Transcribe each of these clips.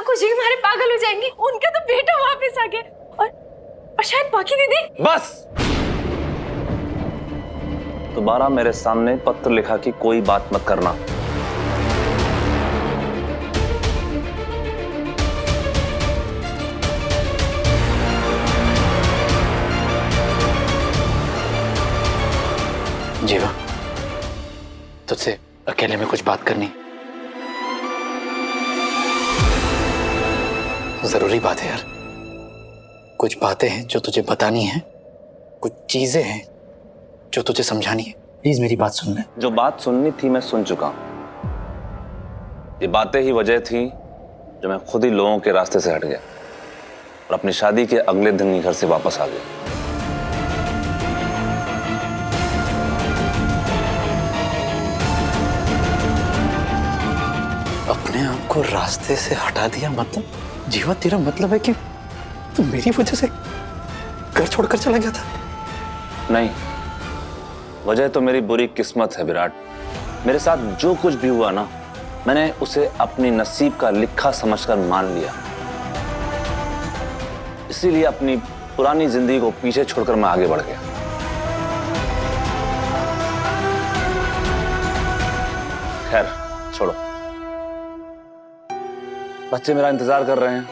काकू जी हमारे पागल हो जाएंगे, उनका तो बेटा वापस आ गया और शायद बाकी दीदी। बस दोबारा मेरे सामने पत्र लिखा कि कोई बात मत करना। जीवा, तुझसे अकेले में कुछ बात करनी जरूरी बात है यार। कुछ बातें हैं जो तुझे बतानी है, कुछ चीजें हैं जो तुझे समझानी है। प्लीज मेरी बात सुन ले। जो बात सुननी थी मैं सुन चुका हूं। ये बातें ही वजह थी जो मैं खुद ही लोगों के रास्ते से हट गया और अपनी शादी के अगले दिन ही घर से वापस आ गया। अपने आप को रास्ते से हटा दिया मतलब? जीवा, तेरा मतलब है कि तू मेरी वजह से घर छोड़कर चला गया था? नहीं, वजह तो मेरी बुरी किस्मत है विराट। मेरे साथ जो कुछ भी हुआ ना, मैंने उसे अपनी नसीब का लिखा समझकर मान लिया। इसीलिए अपनी पुरानी जिंदगी को पीछे छोड़कर मैं आगे बढ़ गया। खैर छोड़ो, बच्चे मेरा इंतजार कर रहे हैं।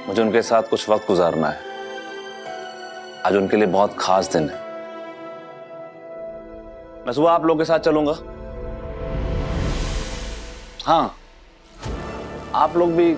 मुझे उनके साथ कुछ वक्त गुजारना है। आज उनके लिए बहुत खास दिन है। मैं सुबह आप लोगों के साथ चलूंगा। हाँ, आप लोग भी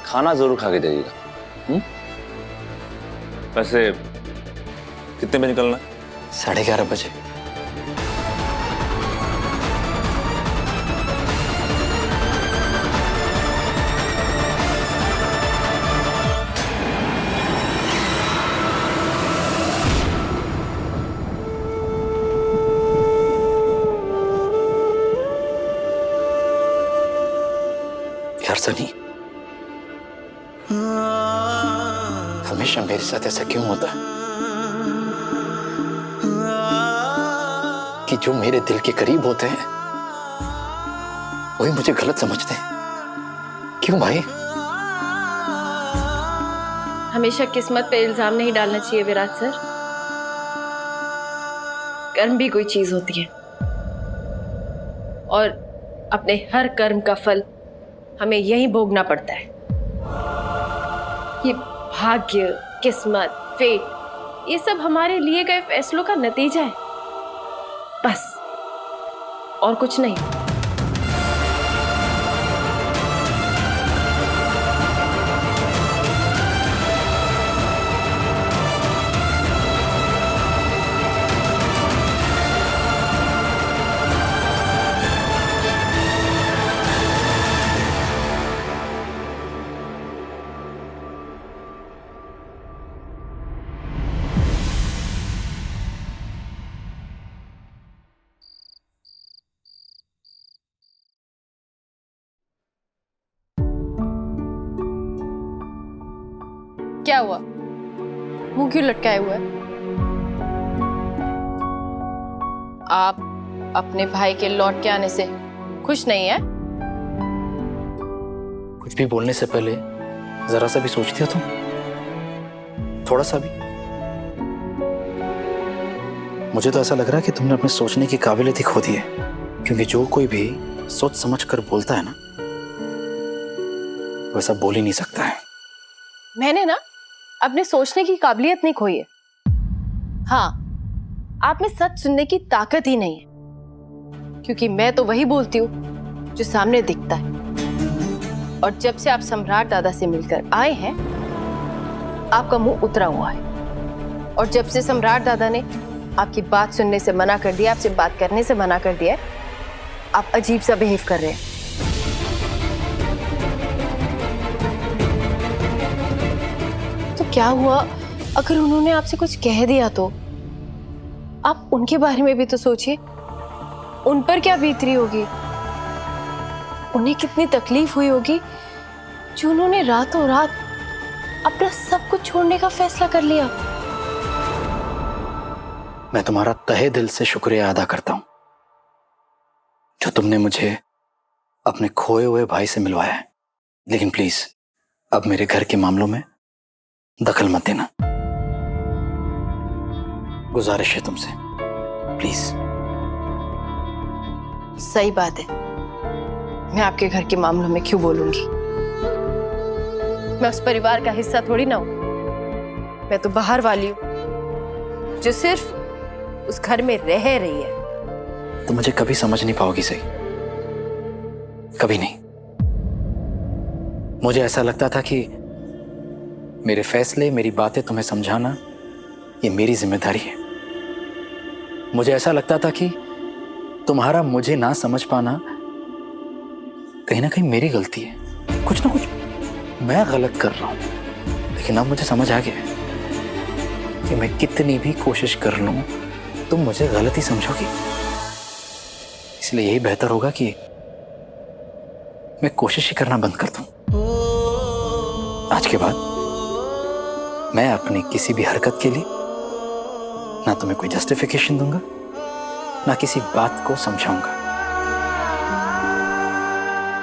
खाना जरूर खा के जाइएगा। वैसे कितने बजे निकलना है? 11:30 बजे। यार सनी, हमेशा मेरे साथ ऐसा क्यों होता है कि जो मेरे दिल के करीब होते हैं वही मुझे गलत समझते हैं? क्यों भाई? हमेशा किस्मत पे इल्जाम नहीं डालना चाहिए विराट सर। कर्म भी कोई चीज होती है और अपने हर कर्म का फल हमें यही भोगना पड़ता है। ये भाग्य, किस्मत, फेट, ये सब हमारे लिए गए फैसलों का नतीजा है, बस, और कुछ नहीं। क्या हुआ? मुंह क्यों लटकाए हुआ है? आप अपने भाई के लौट के आने से खुश नहीं है? कुछ भी बोलने से पहले जरा सा भी सोचती हो तुम? थोड़ा सा भी? मुझे तो ऐसा लग रहा है कि तुमने अपने सोचने की काबिलियत ही खो दी है, क्योंकि जो कोई भी सोच समझ कर बोलता है ना, वैसा बोल ही नहीं सकता है। मैंने ना अपने सोचने की काबिलियत नहीं खोई है। हाँ, आप में सच सुनने की ताकत ही नहीं है, क्योंकि मैं तो वही बोलती हूँ जो सामने दिखता है। और जब से आप सम्राट दादा से मिलकर आए हैं, आपका मुंह उतरा हुआ है। और जब से सम्राट दादा ने आपकी बात सुनने से मना कर दिया, आपसे बात करने से मना कर दिया, आप अजीब सा बिहेव कर रहे हैं। क्या हुआ अगर उन्होंने आपसे कुछ कह दिया तो? आप उनके बारे में भी तो सोचिए, उन पर क्या बीत रही होगी, उन्हें कितनी तकलीफ हुई होगी जो उन्होंने रातों रात अपना सब कुछ छोड़ने का फैसला कर लिया। मैं तुम्हारा तहे दिल से शुक्रिया अदा करता हूं जो तुमने मुझे अपने खोए हुए भाई से मिलवाया है। लेकिन प्लीज अब मेरे घर के मामलों में दखल मत देना, गुजारिश है तुमसे, प्लीज। सही बात है, मैं आपके घर के मामलों में क्यों बोलूंगी? मैं उस परिवार का हिस्सा थोड़ी ना हूं। मैं तो बाहर वाली हूं जो सिर्फ उस घर में रह रही है। तो मुझे कभी समझ नहीं पाओगी, सही, कभी नहीं। मुझे ऐसा लगता था कि मेरे फैसले, मेरी बातें तुम्हें समझाना ये मेरी जिम्मेदारी है। मुझे ऐसा लगता था कि तुम्हारा मुझे ना समझ पाना कहीं ना कहीं मेरी गलती है, कुछ ना कुछ मैं गलत कर रहा हूं। लेकिन अब मुझे समझ आ गया है कि मैं कितनी भी कोशिश कर लूं तुम मुझे गलत ही समझोगी। इसलिए यही बेहतर होगा कि मैं कोशिश ही करना बंद कर दूं। आज के बाद मैं अपनी किसी भी हरकत के लिए ना तुम्हें कोई जस्टिफिकेशन दूंगा, ना किसी बात को समझाऊंगा।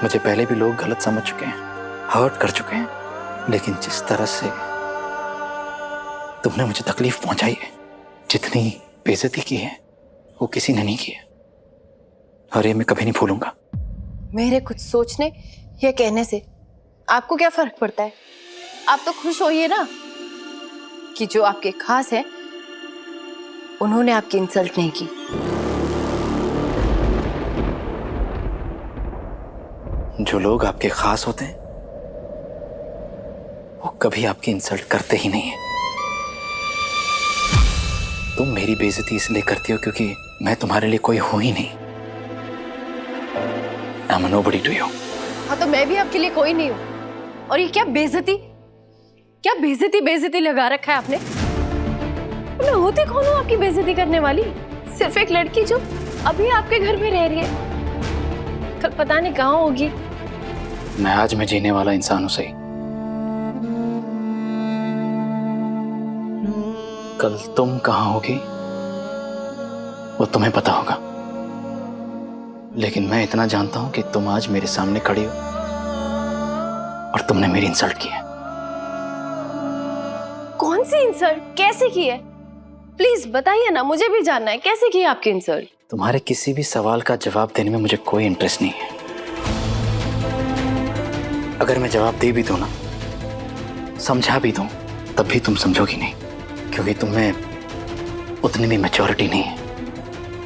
मुझे पहले भी लोग गलत समझ चुके हैं, हर्ट कर चुके हैं, लेकिन जिस तरह से तुमने मुझे तकलीफ पहुंचाई है, जितनी बेइज्जती की है, वो किसी ने नहीं की है, और ये मैं कभी नहीं भूलूंगा। मेरे कुछ सोचने या कहने से आपको क्या फर्क पड़ता है? आप तो खुश होइए ना कि जो आपके खास है उन्होंने आपकी इंसल्ट नहीं की। जो लोग आपके खास होते हैं वो कभी आपकी इंसल्ट करते ही नहीं है। तुम मेरी बेइज्जती इसलिए करती हो क्योंकि मैं तुम्हारे लिए कोई हूं ही नहीं। I am nobody to you. हाँ, तो मैं भी आपके लिए कोई नहीं हूं। और ये क्या बेइज्जती, क्या बेइज्जती लगा रखा है आपने? मैं होती कौन हूं आपकी बेइज्जती करने वाली? सिर्फ एक लड़की जो अभी आपके घर में रह रही है, कल पता नहीं कहाँ होगी। मैं आज में जीने वाला इंसान हूं, सही। कल तुम कहां होगी वो तुम्हें पता होगा, लेकिन मैं इतना जानता हूं कि तुम आज मेरे सामने खड़ी हो और तुमने मेरी इंसल्ट की है। कौन सी इंसल्ट, कैसे की है? प्लीज बताइए ना, मुझे भी जानना है कैसे की है आपकी इंसल्ट। तुम्हारे किसी भी सवाल का जवाब देने में मुझे कोई इंटरेस्ट नहीं है। अगर मैं जवाब दे भी दूं ना, समझा भी दूं, तब भी तुम समझोगी नहीं, क्योंकि तुम में उतनी भी मैच्योरिटी नहीं है।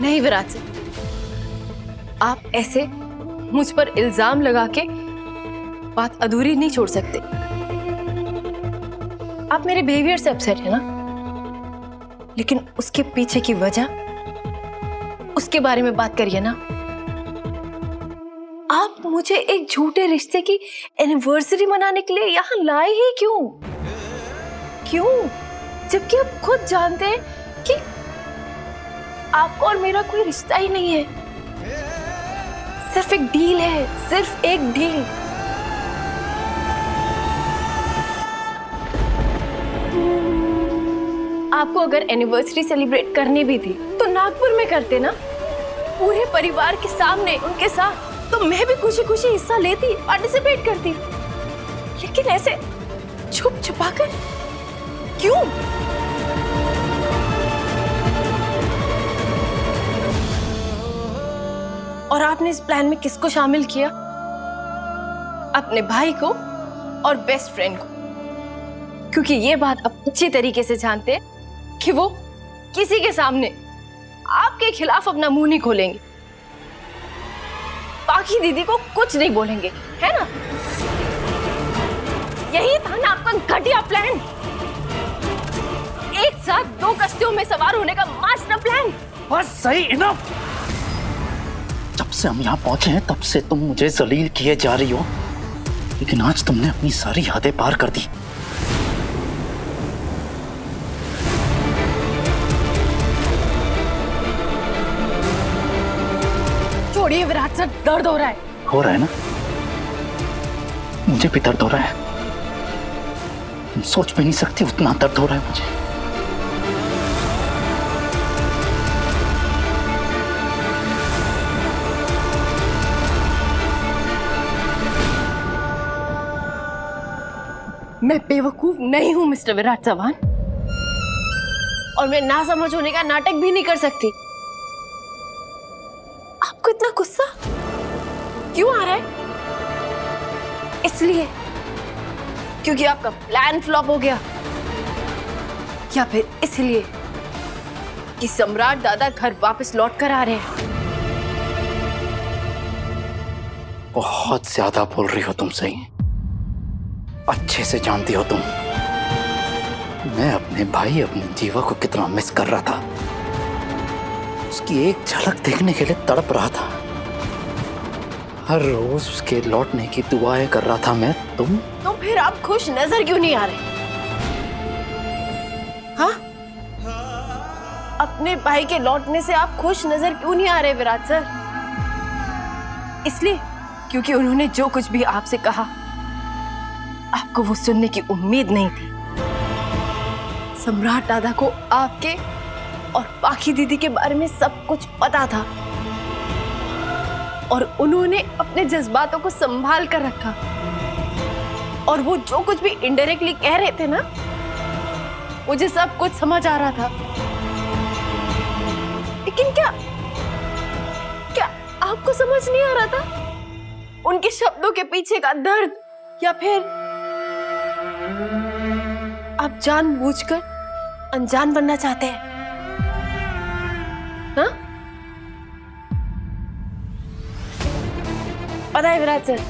नहीं विराट सिंह, आप ऐसे मुझ पर इल्जाम लगा के बात अधूरी नहीं छोड़ सकते। आप मेरे बिहेवियर से अपसेट है ना, लेकिन उसके पीछे की वजह, उसके बारे में बात करिए ना। आप मुझे एक झूठे रिश्ते की एनिवर्सरी मनाने के लिए यहां लाए ही क्यों? क्यों? जबकि आप खुद जानते हैं कि आपका और मेरा कोई रिश्ता ही नहीं है, सिर्फ एक डील है, सिर्फ एक डील। आपको अगर एनिवर्सरी सेलिब्रेट करनी भी थी तो नागपुर में करते ना, पूरे परिवार के सामने उनके साथ, तो मैं भी खुशी खुशी हिस्सा लेती, पार्टिसिपेट करती। लेकिन ऐसे छुप छुपा कर क्यों? और आपने इस प्लान में किसको शामिल किया? अपने भाई को और बेस्ट फ्रेंड को, क्योंकि ये बात आप अच्छी तरीके से जानते हैं कि वो किसी के सामने आपके खिलाफ अपना मुंह नहीं खोलेंगे, बाकी दीदी को कुछ नहीं बोलेंगे, है ना? यही था ना आपका घटिया प्लान, एक साथ दो कश्तियों में सवार होने का मास्टर प्लान। बस सही, इनफ। जब से हम यहाँ पहुंचे हैं तब से तुम मुझे जलील किए जा रही हो, लेकिन आज तुमने अपनी सारी हदें पार कर दी। छोड़िए विराट सर, दर्द हो रहा है। हो रहा है ना, मुझे भी दर्द हो रहा है। तुम सोच भी नहीं सकती उतना दर्द हो रहा है मुझे। मैं बेवकूफ नहीं हूं मिस्टर विराट चौहान, और मैं ना समझ होने का नाटक भी नहीं कर सकती। आपको इतना गुस्सा क्यों आ रहा है? इसलिए क्योंकि आपका प्लान फ्लॉप हो गया, या फिर इसलिए कि सम्राट दादा घर वापस लौट कर आ रहे हैं? बहुत ज्यादा बोल रही हो तुम, सही अच्छे से जानती हो तुम मैं अपने भाई, अपने जीवा को कितना मिस कर रहा था। उसकी एक झलक देखने के लिए तड़प रहा था। हर रोज उसके लौटने की दुआएं कर रहा था मैं। तो फिर आप खुश नजर क्यों नहीं आ रहे? हाँ, अपने भाई के लौटने से आप खुश नजर क्यों नहीं आ रहे विराट सर? इसलिए क्योंकि उन्होंने जो कुछ भी आपसे कहा, आपको वो सुनने की उम्मीद नहीं थी। सम्राट दादा को आपके और पाखी दीदी के बारे में सब कुछ पता था, और उन्होंने अपने जज्बातों को संभाल कर रखा। और वो जो कुछ भी इनडायरेक्टली कह रहे थे ना, मुझे सब कुछ समझ आ रहा था। लेकिन क्या आपको समझ नहीं आ रहा था उनके शब्दों के पीछे का दर्द? या फिर आप जानबूझकर अनजान बनना चाहते हैं? हाँ? पता है विराट सर,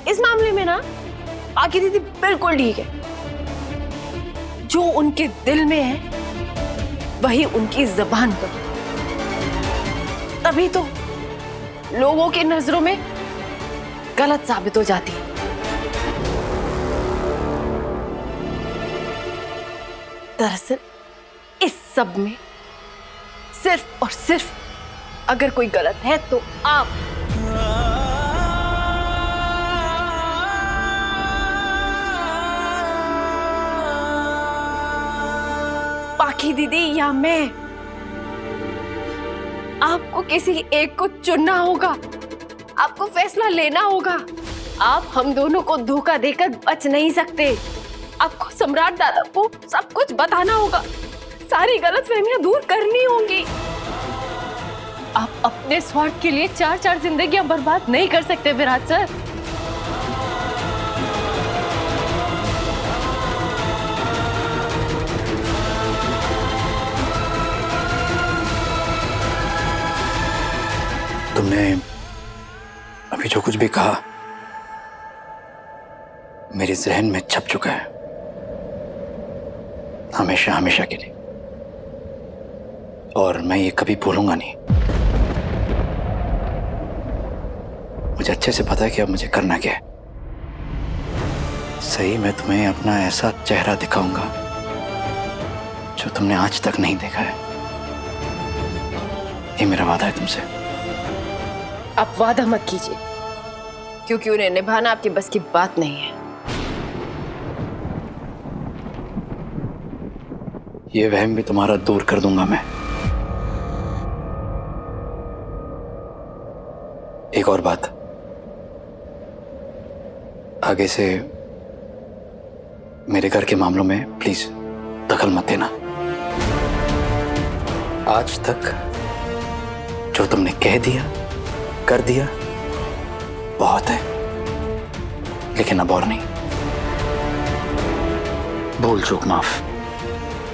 इस मामले में ना पाखी दीदी बिल्कुल ठीक है। जो उनके दिल में है वही उनकी जबान पर। तभी तो लोगों की नजरों में गलत साबित हो जाती है। दरअसल इस सब में सिर्फ और सिर्फ अगर कोई गलत है तो आप। पाखी दीदी या मैं, आपको किसी एक को चुनना होगा, आपको फैसला लेना होगा। आप हम दोनों को धोखा देकर बच नहीं सकते। आपको सम्राट दादा को सब कुछ बताना होगा, सारी गलतफहमियां दूर करनी होंगी। आप अपने स्वार्थ के लिए 4-4 जिंदगियां बर्बाद नहीं कर सकते विराट सर। तुमने अभी जो कुछ भी कहा मेरे जहन में छप चुका है, हमेशा हमेशा के लिए, और मैं ये कभी भूलूंगा नहीं। मुझे अच्छे से पता है कि अब मुझे करना क्या है। सही, मैं तुम्हें अपना ऐसा चेहरा दिखाऊंगा जो तुमने आज तक नहीं देखा है। ये मेरा वादा है तुमसे। आप वादा मत कीजिए, क्योंकि उन्हें निभाना आपकी बस की बात नहीं है। ये वहम भी तुम्हारा दूर कर दूंगा मैं। एक और बात, आगे से मेरे घर के मामलों में प्लीज दखल मत देना। आज तक जो तुमने कह दिया, कर दिया, बहुत है, लेकिन अब और नहीं। भूल चूक माफ।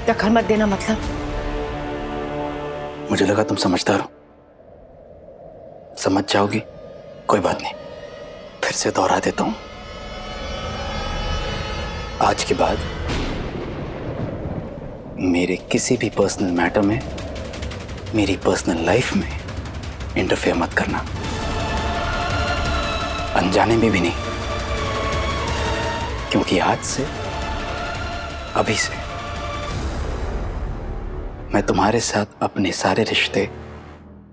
दखल मत देना मतलब? मुझे लगा तुम समझदार हो, समझ जाओगी। कोई बात नहीं, फिर से दोहरा देता हूं। आज के बाद मेरे किसी भी पर्सनल मैटर में, मेरी पर्सनल लाइफ में इंटरफेयर मत करना, अनजाने में भी नहीं। क्योंकि आज से, अभी से मैं तुम्हारे साथ अपने सारे रिश्ते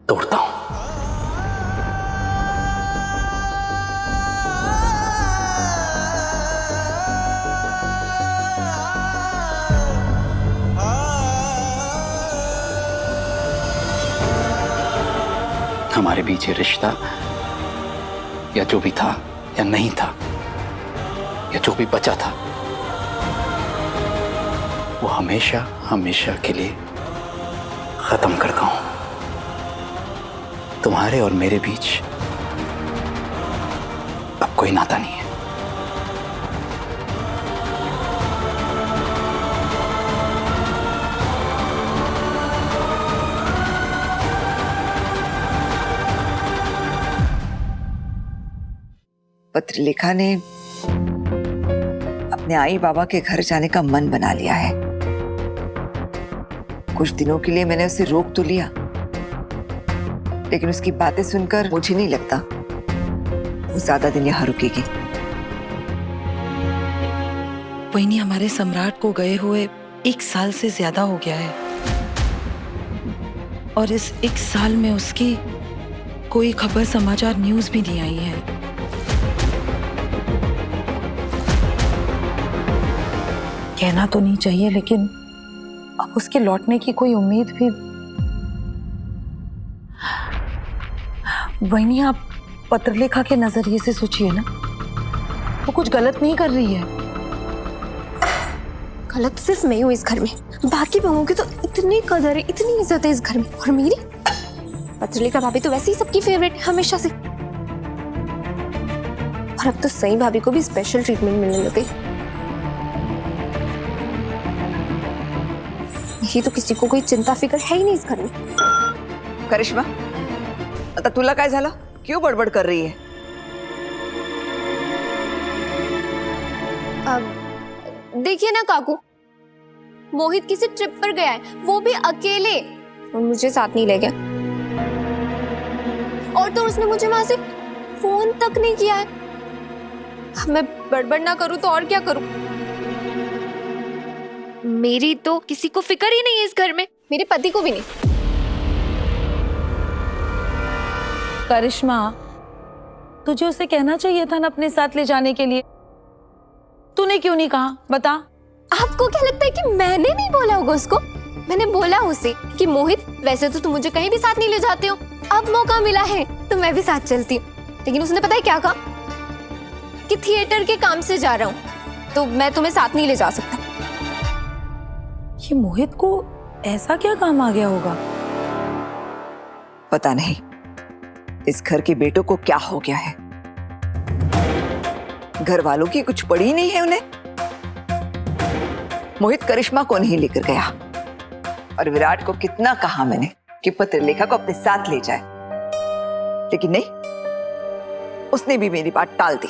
तोड़ता हूं। हमारे बीच ये रिश्ता, या जो भी था या नहीं था, या जो भी बचा था वो हमेशा हमेशा के लिए खत्म करता हूं। तुम्हारे और मेरे बीच अब कोई नाता नहीं है। पत्रलेखा ने अपने आई बाबा के घर जाने का मन बना लिया है। कुछ दिनों के लिए मैंने उसे रोक तो लिया, लेकिन उसकी बातें सुनकर मुझे नहीं लगता वो ज्यादा दिन यहाँ रुकेगी। वही हमारे सम्राट को गए हुए 1 साल से ज्यादा हो गया है और इस 1 साल में उसकी कोई खबर समाचार न्यूज भी नहीं आई है। कहना तो नहीं चाहिए लेकिन अब उसके लौटने की कोई उम्मीद भी। वही आप पत्रलेखा के नजरिए से सोचिए ना, वो कुछ गलत नहीं कर रही है। गलत सिर्फ मैं हूँ इस घर में, बाकी बहुओं की तो इतनी कदर है, इतनी इज्जत है इस घर में, और मेरी पत्रलेखा भाभी तो वैसे ही सबकी फेवरेट है हमेशा से। और अब तो सई भाभी को भी स्पेशल ट्रीटमेंट मिलने लग गई। यही तो किसी को कोई चिंता फिक्र है ही नहीं इस घर में। करिश्मा, आता तुला काय झालं? क्यों बडबड कर रही है? देखिए ना काकू, मोहित किसी ट्रिप पर गया है, वो भी अकेले, और मुझे साथ नहीं ले गया। और तो उसने मुझे वहां से फोन तक नहीं किया है। अब मैं बड़बड़ ना करूं तो और क्या करूं? मेरी तो किसी को फिक्र ही नहीं है इस घर में, मेरे पति को भी नहीं। करिश्मा, तुझे उसे कहना चाहिए था ना अपने साथ ले जाने के लिए। तूने क्यों नहीं कहा, बता। आपको क्या लगता है कि मैंने नहीं बोला होगा उसको? मैंने बोला उसे कि मोहित, वैसे तो तुम मुझे कहीं भी साथ नहीं ले जाते हो, अब मौका मिला है तो मैं भी साथ चलती हूँ। लेकिन उसने पता है क्या कहा? कि थिएटर के काम से जा रहा हूँ तो मैं तुम्हें साथ नहीं ले जा सकता। ये मोहित को ऐसा क्या काम आ गया होगा? पता नहीं इस घर के बेटों को क्या हो गया है। घर वालों की कुछ पड़ी नहीं है उन्हें। मोहित करिश्मा को नहीं लेकर गया, और विराट को कितना कहा मैंने कि पत्रलेखा को अपने साथ ले जाए, लेकिन नहीं, उसने भी मेरी बात टाल दी।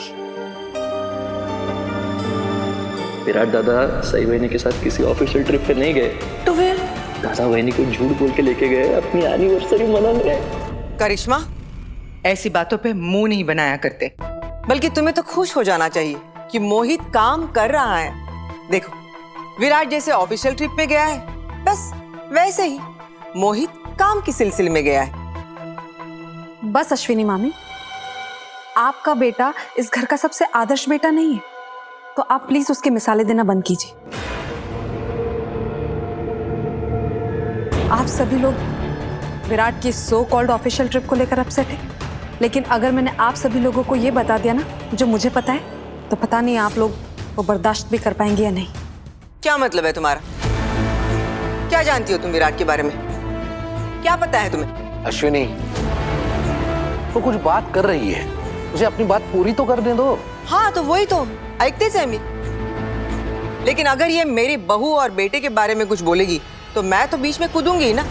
विराट दादा सई बहनी के साथ किसी ऑफिशियल ट्रिप पे नहीं गए, तो फिर दादा बहनी को झूठ बोल के लेके गए अपनी एनिवर्सरी मनाने। करिश्मा, ऐसी बातों पे मुंह नहीं बनाया करते, बल्कि तुम्हें तो खुश हो जाना चाहिए कि मोहित काम कर रहा है। देखो, विराट जैसे ऑफिशियल ट्रिप पे गया है, बस वैसे ही मोहित काम की सिलसिले में गया है। बस अश्विनी मामी, आपका बेटा इस घर का सबसे आदर्श बेटा नहीं है, तो आप प्लीज उसके मिसालें देना बंद कीजिए। आप सभी लोग विराट की सो कॉल्ड ऑफिशियल ट्रिप को लेकर अपसेट है, लेकिन अगर मैंने आप सभी लोगों को यह बता दिया ना जो मुझे पता है, तो पता नहीं आप लोग वो बर्दाश्त भी कर पाएंगे या नहीं। क्या मतलब है तुम्हारा? क्या जानती हो तुम विराट के बारे में? क्या पता है तुम्हें? अश्विनी, वो कुछ बात कर रही है, उसे अपनी बात पूरी तो करने दो। हाँ, तो वही तो ऐकते सैमी। लेकिन अगर ये मेरी बहू और बेटे के बारे में कुछ बोलेगी तो मैं तो बीच में कूदूंगी ही ना।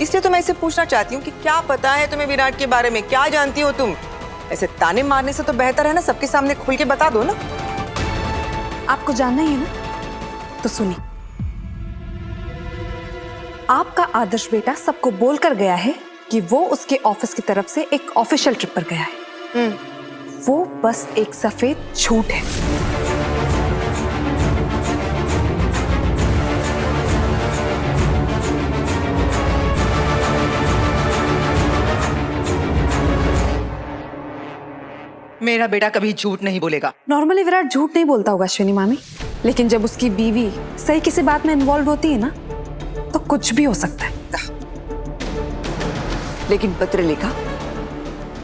इसलिए तो मैं इसे पूछना चाहती हूँ कि क्या पता है तुम्हें विराट के बारे में, क्या जानती हो तुम? ऐसे ताने मारने से तो बेहतर है ना सबके सामने खुल के बता दो ना। आपको जानना ही है ना, तो सुनिए। आपका आदर्श बेटा सबको बोलकर गया है कि वो उसके ऑफिस की तरफ से एक ऑफिशियल ट्रिप पर गया है। वो बस एक सफेद झूठ है। मेरा बेटा कभी झूठ नहीं बोलेगा। नॉर्मली विराट झूठ नहीं बोलता होगा अश्विनी मामी, लेकिन जब उसकी बीवी सही किसी बात में इन्वॉल्व होती है ना, तो कुछ भी हो सकता है। लेकिन पत्रलेखा,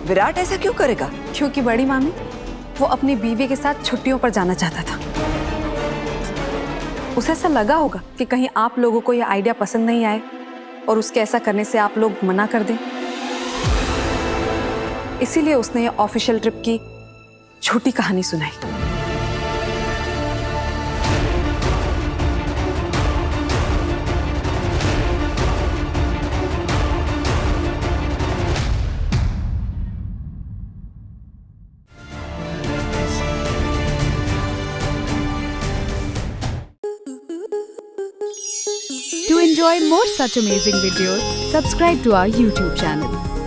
विराट ऐसा क्यों करेगा? क्योंकि बड़ी मामी वो अपनी बीवी के साथ छुट्टियों पर जाना चाहता था। उसे ऐसा लगा होगा कि कहीं आप लोगों को ये आइडिया पसंद नहीं आए और उसके ऐसा करने से आप लोग मना कर दें, इसीलिए उसने ये ऑफिशियल ट्रिप की छोटी कहानी सुनाई। To enjoy more such amazing videos, subscribe to our YouTube channel.